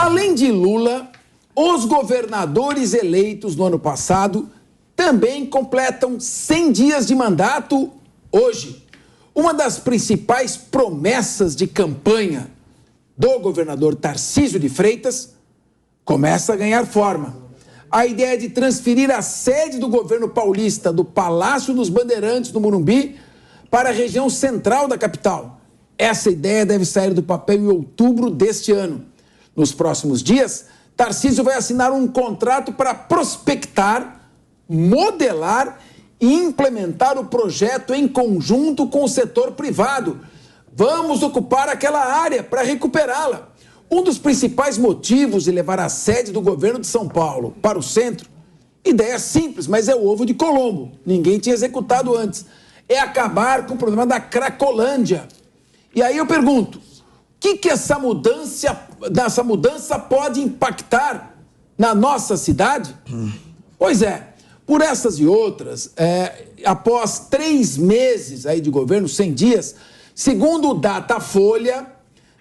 Além de Lula, os governadores eleitos no ano passado também completam 100 dias de mandato hoje. Uma das principais promessas de campanha do governador Tarcísio de Freitas começa a ganhar forma. A ideia de transferir a sede do governo paulista do Palácio dos Bandeirantes, no Morumbi, para a região central da capital. Essa ideia deve sair do papel em outubro deste ano. Nos próximos dias, Tarcísio vai assinar um contrato para prospectar, modelar e implementar o projeto em conjunto com o setor privado. Vamos ocupar aquela área para recuperá-la. Um dos principais motivos de levar a sede do governo de São Paulo para o centro, ideia simples, mas é o ovo de Colombo, ninguém tinha executado antes, é acabar com o problema da Cracolândia. E aí eu pergunto, o que essa mudança pode impactar na nossa cidade? Pois é, por essas e outras, após 3 meses aí de governo, 100 dias, segundo o Datafolha,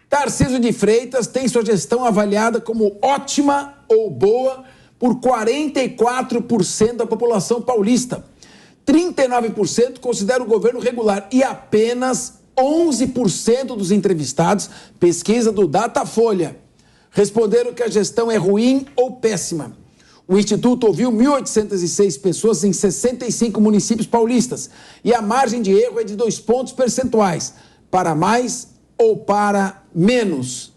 Tarcísio de Freitas tem sua gestão avaliada como ótima ou boa por 44% da população paulista. 39% considera o governo regular e apenas 11% dos entrevistados, pesquisa do Datafolha, responderam que a gestão é ruim ou péssima. O Instituto ouviu 1.806 pessoas em 65 municípios paulistas e a margem de erro é de 2 pontos percentuais, para mais ou para menos.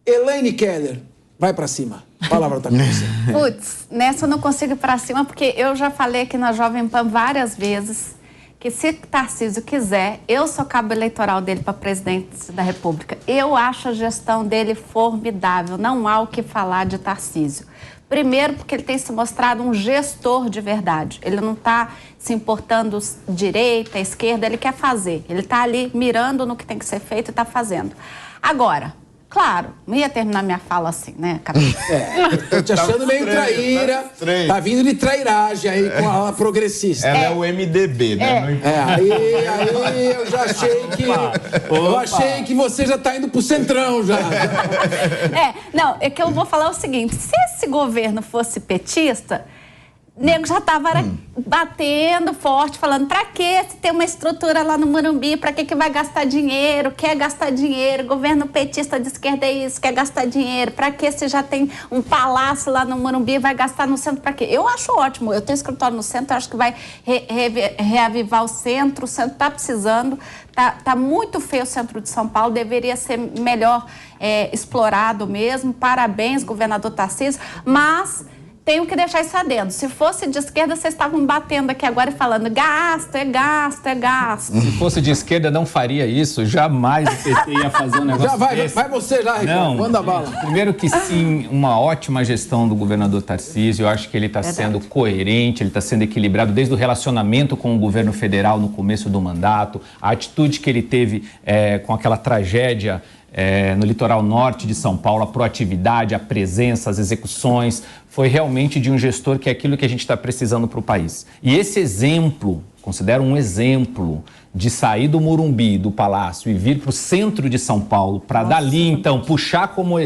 Elaine Keller, vai para cima. A palavra está com você. Putz, nessa eu não consigo ir para cima, porque eu já falei aqui na Jovem Pan várias vezes que se Tarcísio quiser, eu sou cabo eleitoral dele para presidente da República. Eu acho a gestão dele formidável, não há o que falar de Tarcísio. Primeiro, porque ele tem se mostrado um gestor de verdade. Ele não está se importando direita, esquerda, ele quer fazer. Ele está ali mirando no que tem que ser feito e está fazendo. Agora, claro, não ia terminar minha fala assim, né, cara? Tô te achando meio traíra. Tá vindo de trairagem aí com a progressista. Ela é o MDB, né? Aí eu já achei que... Eu achei que você já tá indo pro centrão já. Não, é que eu vou falar o seguinte, se esse governo fosse petista, o nego já estava batendo forte, falando, pra que se tem uma estrutura lá no Morumbi, pra que vai gastar dinheiro, quer gastar dinheiro, governo petista de esquerda é isso, quer gastar dinheiro, pra que se já tem um palácio lá no Morumbi, vai gastar no centro, pra quê? Eu acho ótimo, eu tenho escritório no centro, eu acho que vai reavivar o centro tá precisando, tá muito feio o centro de São Paulo, deveria ser melhor explorado mesmo, parabéns, governador Tarcísio, mas... tenho que deixar isso adentro. Se fosse de esquerda, vocês estavam batendo aqui agora e falando gasto, é gasto, é gasto. Se fosse de esquerda, não faria isso. Jamais o PT ia fazer um negócio Já vai, desse. vai você já, Ricardo. Manda bala. Primeiro que sim, uma ótima gestão do governador Tarcísio. Eu acho que ele está sendo coerente, ele está sendo equilibrado desde o relacionamento com o governo federal no começo do mandato, a atitude que ele teve com aquela tragédia no litoral norte de São Paulo, a proatividade, a presença, as execuções, foi realmente de um gestor que é aquilo que a gente está precisando para o país. E esse exemplo, considero um exemplo de sair do Morumbi, do Palácio, e vir para o centro de São Paulo, para dali, então, puxar com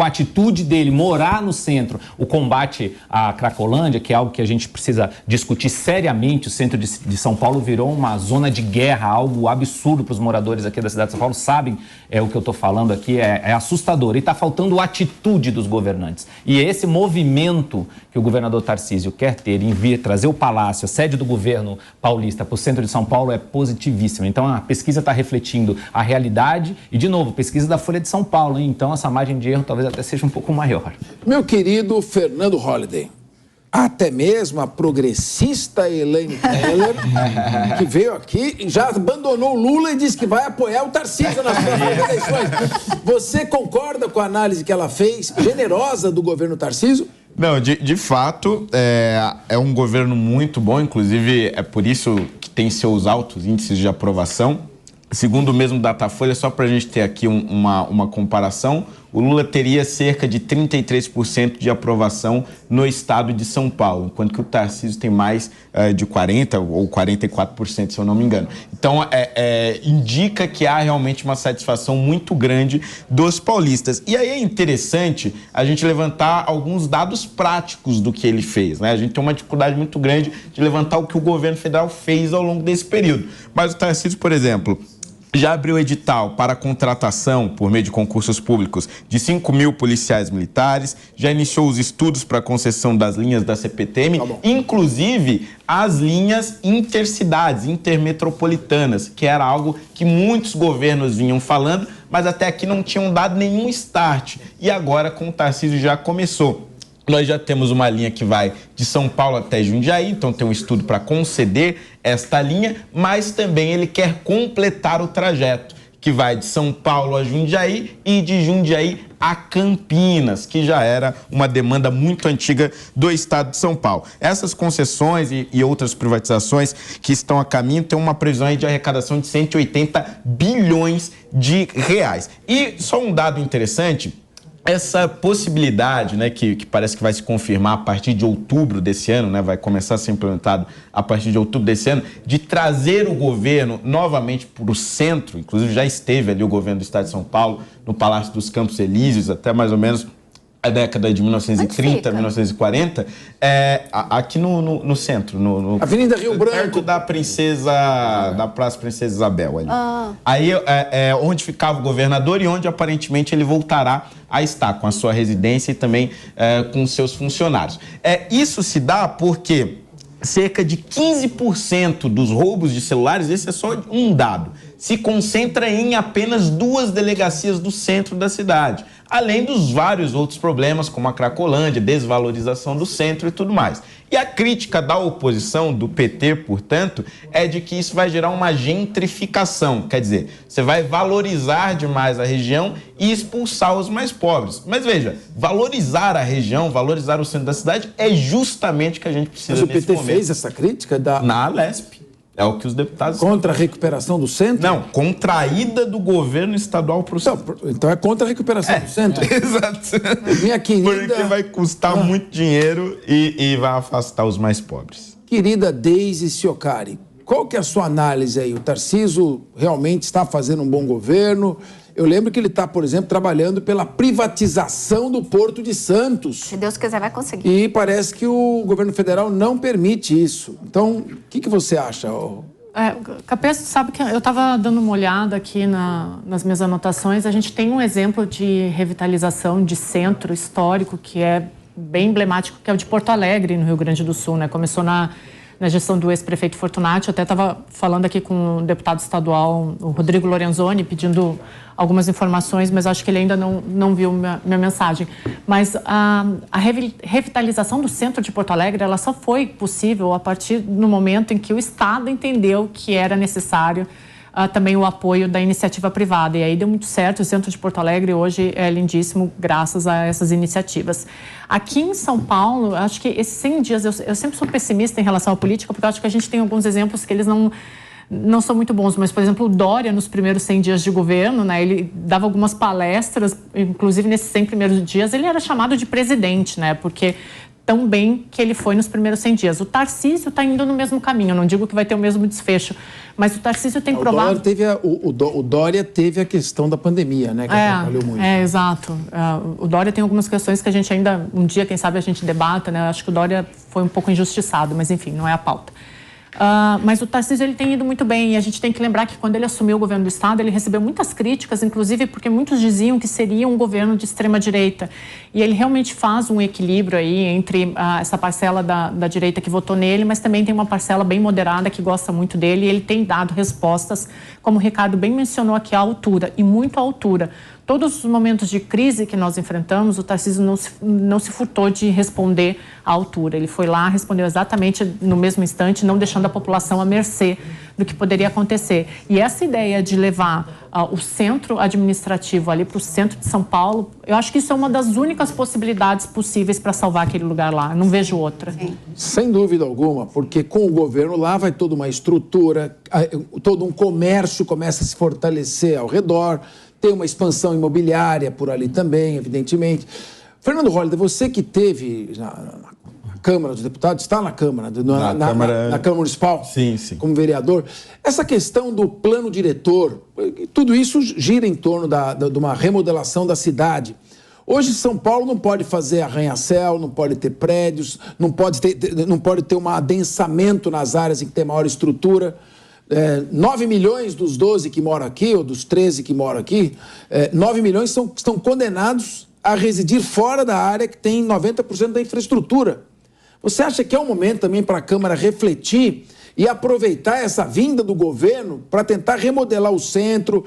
a atitude dele, morar no centro, o combate à Cracolândia, que é algo que a gente precisa discutir seriamente. O centro de São Paulo virou uma zona de guerra, algo absurdo para os moradores aqui da cidade de São Paulo, sabem o que eu estou falando aqui, é assustador. E está faltando atitude dos governantes. E esse movimento que o governador Tarcísio quer ter em vir trazer o Palácio, a sede do governo paulista, para o centro de São Paulo é positivíssimo. Então, a pesquisa está refletindo a realidade e, de novo, pesquisa da Folha de São Paulo, hein? Então, essa margem de erro talvez até seja um pouco maior. Meu querido Fernando Holliday, até mesmo a progressista Elaine Keller, que veio aqui e já abandonou o Lula e disse que vai apoiar o Tarcísio nas próximas eleições. Você concorda com a análise que ela fez, generosa, do governo Tarcísio? Não, de fato, é um governo muito bom, inclusive é por isso que tem seus altos índices de aprovação. Segundo o mesmo Datafolha, só para a gente ter aqui uma comparação, o Lula teria cerca de 33% de aprovação no estado de São Paulo, enquanto que o Tarcísio tem mais de 40% ou 44%, se eu não me engano. Então, indica que há realmente uma satisfação muito grande dos paulistas. E aí é interessante a gente levantar alguns dados práticos do que ele fez, né? A gente tem uma dificuldade muito grande de levantar o que o governo federal fez ao longo desse período. Mas o Tarcísio, por exemplo, já abriu edital para contratação, por meio de concursos públicos, de 5.000 policiais militares, já iniciou os estudos para a concessão das linhas da CPTM, inclusive as linhas intercidades, intermetropolitanas, que era algo que muitos governos vinham falando, mas até aqui não tinham dado nenhum start. E agora, com o Tarcísio, já começou. Nós já temos uma linha que vai de São Paulo até Jundiaí, então tem um estudo para conceder esta linha, mas também ele quer completar o trajeto, que vai de São Paulo a Jundiaí e de Jundiaí a Campinas, que já era uma demanda muito antiga do estado de São Paulo. Essas concessões e outras privatizações que estão a caminho têm uma previsão aí de arrecadação de 180 bilhões de reais. E só um dado interessante: essa possibilidade, né, que parece que vai se confirmar a partir de outubro desse ano, né, vai começar a ser implementado a partir de outubro desse ano, de trazer o governo novamente para o centro, inclusive já esteve ali o governo do estado de São Paulo, no Palácio dos Campos Elíseos, até mais ou menos a década de 1930, 1940, aqui no centro, Avenida Rio Branco, perto da Praça Princesa Isabel ali. Aí onde ficava o governador e onde aparentemente ele voltará a estar com a sua residência e também com seus funcionários. Isso se dá porque cerca de 15% dos roubos de celulares, esse é só um dado, se concentra em apenas 2 delegacias do centro da cidade, além dos vários outros problemas, como a Cracolândia, desvalorização do centro e tudo mais. E a crítica da oposição, do PT, portanto, é de que isso vai gerar uma gentrificação, quer dizer, você vai valorizar demais a região e expulsar os mais pobres. Mas veja, valorizar a região, valorizar o centro da cidade é justamente o que a gente precisa nesse momento. Mas o PT fez essa crítica na Alesp. É o que os deputados... Contra a recuperação do centro? Não, contra a ida do governo estadual para o centro. Então é contra a recuperação do centro? Exato. Minha querida... Porque vai custar muito dinheiro e vai afastar os mais pobres. Querida Deise Ciocari, qual que é a sua análise aí? O Tarcísio realmente está fazendo um bom governo? Eu lembro que ele está, por exemplo, trabalhando pela privatização do Porto de Santos. Se Deus quiser, vai conseguir. E parece que o governo federal não permite isso. Então, o que você acha? Capesso, sabe que eu estava dando uma olhada aqui nas minhas anotações. A gente tem um exemplo de revitalização de centro histórico que é bem emblemático, que é o de Porto Alegre, no Rio Grande do Sul, né? Começou na gestão do ex-prefeito Fortunati. Eu até estava falando aqui com o deputado estadual, o Rodrigo Lorenzoni, pedindo algumas informações, mas acho que ele ainda não viu minha mensagem. Mas a revitalização do centro de Porto Alegre, ela só foi possível a partir do momento em que o Estado entendeu que era necessário também o apoio da iniciativa privada. E aí deu muito certo. O centro de Porto Alegre hoje é lindíssimo graças a essas iniciativas. Aqui em São Paulo, acho que esses 100 dias... Eu sempre sou pessimista em relação à política, porque eu acho que a gente tem alguns exemplos que eles não são muito bons. Mas, por exemplo, o Dória, nos primeiros 100 dias de governo, né, ele dava algumas palestras, inclusive nesses 100 primeiros dias, ele era chamado de presidente, né, porque... tão bem que ele foi nos primeiros 100 dias. O Tarcísio está indo no mesmo caminho. Eu não digo que vai ter o mesmo desfecho, mas o Tarcísio tem provado... O Dória teve a questão da pandemia, né? Que atrapalhou muito. Exato. O Dória tem algumas questões que a gente ainda... Um dia, quem sabe, a gente debata, né? Eu acho que o Dória foi um pouco injustiçado, mas enfim, não é a pauta. Mas o Tarcísio, ele tem ido muito bem, e a gente tem que lembrar que quando ele assumiu o governo do Estado, ele recebeu muitas críticas, inclusive porque muitos diziam que seria um governo de extrema-direita. E ele realmente faz um equilíbrio aí entre essa parcela da direita que votou nele, mas também tem uma parcela bem moderada que gosta muito dele, e ele tem dado respostas, como o Ricardo bem mencionou aqui, à altura, e muito à altura. Todos os momentos de crise que nós enfrentamos, o Tarcísio não se furtou de responder à altura. Ele foi lá, respondeu exatamente no mesmo instante, não deixando a população à mercê do que poderia acontecer. E essa ideia de levar o centro administrativo ali para o centro de São Paulo, eu acho que isso é uma das únicas possibilidades possíveis para salvar aquele lugar lá. Eu não vejo outra. Sim. Sem dúvida alguma, porque com o governo lá vai toda uma estrutura, todo um comércio começa a se fortalecer ao redor. tem uma expansão imobiliária por ali também, evidentemente. Fernando Holliday, você que teve na Câmara dos Deputados, está na Câmara, na Câmara Municipal, sim. como vereador, essa questão do plano diretor, tudo isso gira em torno de uma remodelação da cidade. Hoje, São Paulo não pode fazer arranha-céu, não pode ter prédios, não pode ter um adensamento nas áreas em que tem maior estrutura. 9 milhões dos 12 que moram aqui, ou dos 13 que moram aqui, 9 milhões estão condenados a residir fora da área que tem 90% da infraestrutura. Você acha que é um momento também para a Câmara refletir e aproveitar essa vinda do governo para tentar remodelar o centro,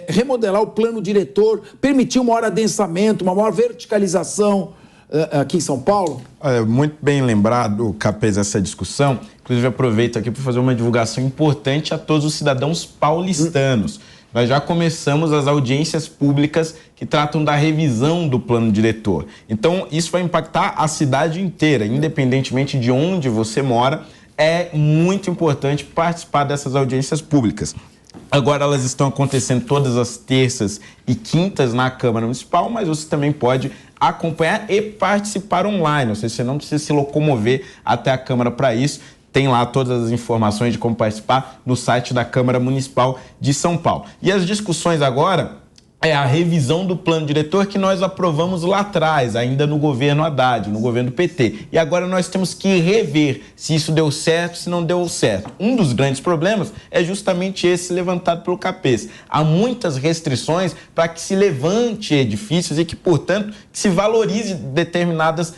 remodelar o plano diretor, permitir um maior adensamento, uma maior verticalização aqui em São Paulo? Muito bem lembrado, Capês, essa discussão. Inclusive, aproveito aqui para fazer uma divulgação importante a todos os cidadãos paulistanos. Nós já começamos as audiências públicas que tratam da revisão do plano diretor. Então, isso vai impactar a cidade inteira, independentemente de onde você mora. É muito importante participar dessas audiências públicas. Agora, elas estão acontecendo todas as terças e quintas na Câmara Municipal, mas você também pode acompanhar e participar online. Ou seja, você não precisa se locomover até a Câmara para isso. Tem lá todas as informações de como participar no site da Câmara Municipal de São Paulo. E as discussões agora é a revisão do plano diretor que nós aprovamos lá atrás, ainda no governo Haddad, no governo PT. E agora nós temos que rever se isso deu certo, se não deu certo. Um dos grandes problemas é justamente esse levantado pelo Capês. Há muitas restrições para que se levante edifícios e que, portanto, que se valorize determinadas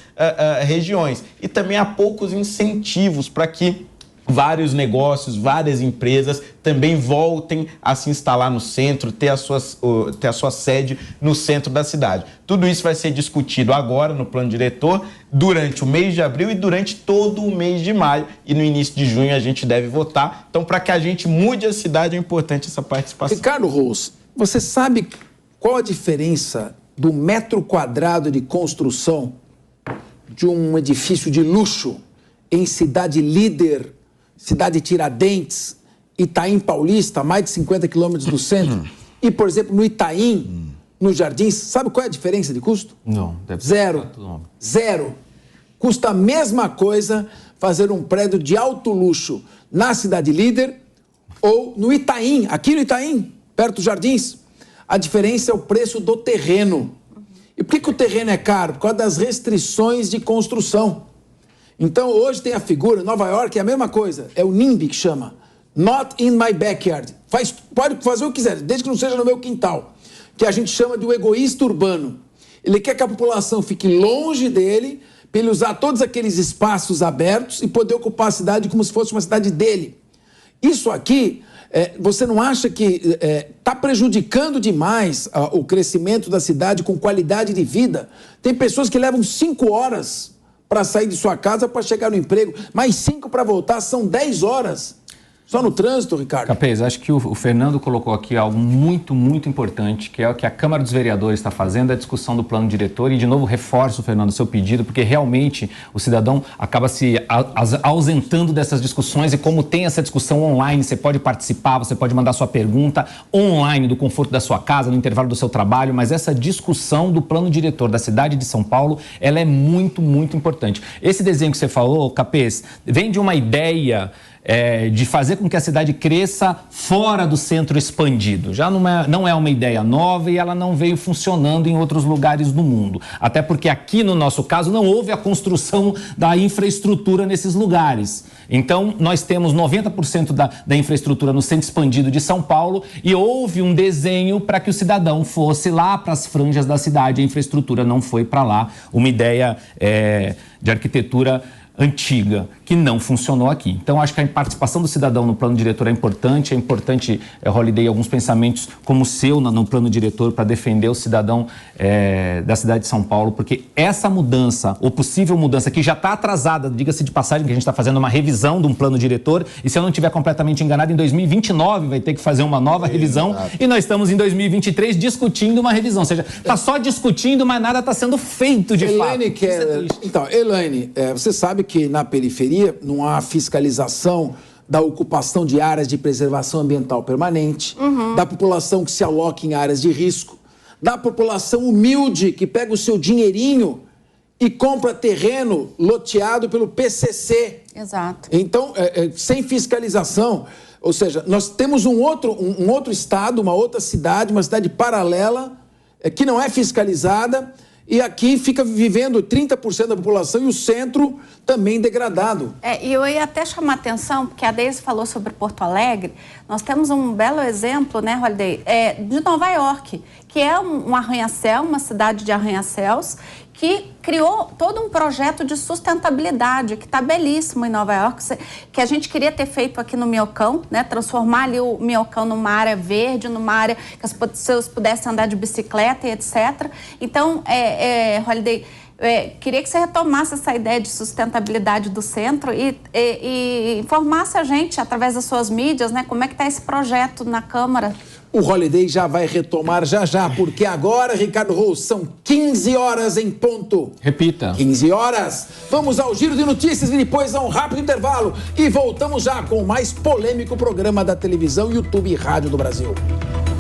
regiões. E também há poucos incentivos para que vários negócios, várias empresas também voltem a se instalar no centro, ter a sua sede no centro da cidade. Tudo isso vai ser discutido agora no plano diretor, durante o mês de abril e durante todo o mês de maio. E no início de junho a gente deve votar. Então, para que a gente mude a cidade, é importante essa participação. Ricardo Rous, você sabe qual a diferença do metro quadrado de construção de um edifício de luxo em cidade líder, cidade Tiradentes, Itaim Paulista, a mais de 50 quilômetros do centro, e, por exemplo, no Itaim, nos Jardins, sabe qual é a diferença de custo? Não, deve ser Zero. Custa a mesma coisa fazer um prédio de alto luxo na cidade líder ou no Itaim, aqui no Itaim, perto dos Jardins. A diferença é o preço do terreno. E por que o terreno é caro? Por causa das restrições de construção. Então, hoje tem a figura, Nova York é a mesma coisa, é o NIMBY que chama, Not in my backyard. Pode fazer o que quiser, desde que não seja no meu quintal, que a gente chama de o egoísta urbano. Ele quer que a população fique longe dele, para ele usar todos aqueles espaços abertos e poder ocupar a cidade como se fosse uma cidade dele. Isso aqui, você não acha que está prejudicando demais o crescimento da cidade com qualidade de vida? Tem pessoas que levam 5 horas para sair de sua casa para chegar no emprego, mais 5 para voltar, são 10 horas. Só no trânsito, Ricardo? Capês, acho que o Fernando colocou aqui algo muito, muito importante, que é o que a Câmara dos Vereadores está fazendo, a discussão do plano diretor. E, de novo, reforço, Fernando, o seu pedido, porque realmente o cidadão acaba se ausentando dessas discussões. E como tem essa discussão online, você pode participar, você pode mandar sua pergunta online, do conforto da sua casa, no intervalo do seu trabalho. Mas essa discussão do plano diretor da cidade de São Paulo, ela é muito, muito importante. Esse desenho que você falou, Capês, vem de uma ideia de fazer com que a cidade cresça fora do centro expandido. Já não é uma ideia nova e ela não veio funcionando em outros lugares do mundo. Até porque aqui, no nosso caso, não houve a construção da infraestrutura nesses lugares. Então, nós temos 90% da infraestrutura no centro expandido de São Paulo e houve um desenho para que o cidadão fosse lá para as franjas da cidade. A infraestrutura não foi para lá. Uma ideia de arquitetura antiga, que não funcionou aqui. Então, acho que a participação do cidadão no plano diretor é importante. Holliday, alguns pensamentos como o seu no plano diretor para defender o cidadão da cidade de São Paulo, porque essa mudança, ou possível mudança, que já está atrasada, diga-se de passagem, que a gente está fazendo uma revisão de um plano diretor, e se eu não estiver completamente enganado, em 2029 vai ter que fazer uma nova revisão, e nós estamos em 2023 discutindo uma revisão, ou seja, está só discutindo, mas nada está sendo feito de fato. Elaine, você sabe que na periferia não há fiscalização da ocupação de áreas de preservação ambiental permanente, da população que se aloca em áreas de risco, da população humilde que pega o seu dinheirinho e compra terreno loteado pelo PCC. Exato. Então, sem fiscalização, ou seja, nós temos um outro estado, uma outra cidade, uma cidade paralela, que não é fiscalizada, e aqui fica vivendo 30% da população e o centro também degradado. E eu ia até chamar a atenção, porque a Deise falou sobre Porto Alegre, nós temos um belo exemplo, né, Holiday, de Nova York, que é um arranha-céu, uma cidade de arranha-céus, que criou todo um projeto de sustentabilidade, que está belíssimo em Nova York, que a gente queria ter feito aqui no Minhocão, né? Transformar ali o Minhocão numa área verde, numa área que as pessoas pudessem andar de bicicleta e etc. Então, Holiday, queria que você retomasse essa ideia de sustentabilidade do centro e informasse a gente, através das suas mídias, né? Como é que está esse projeto na Câmara? O Holiday já vai retomar já, porque agora, Ricardo Roux, são 15 horas em ponto. Repita. 15 horas. Vamos ao giro de notícias e depois a um rápido intervalo. E voltamos já com o mais polêmico programa da televisão, YouTube e rádio do Brasil.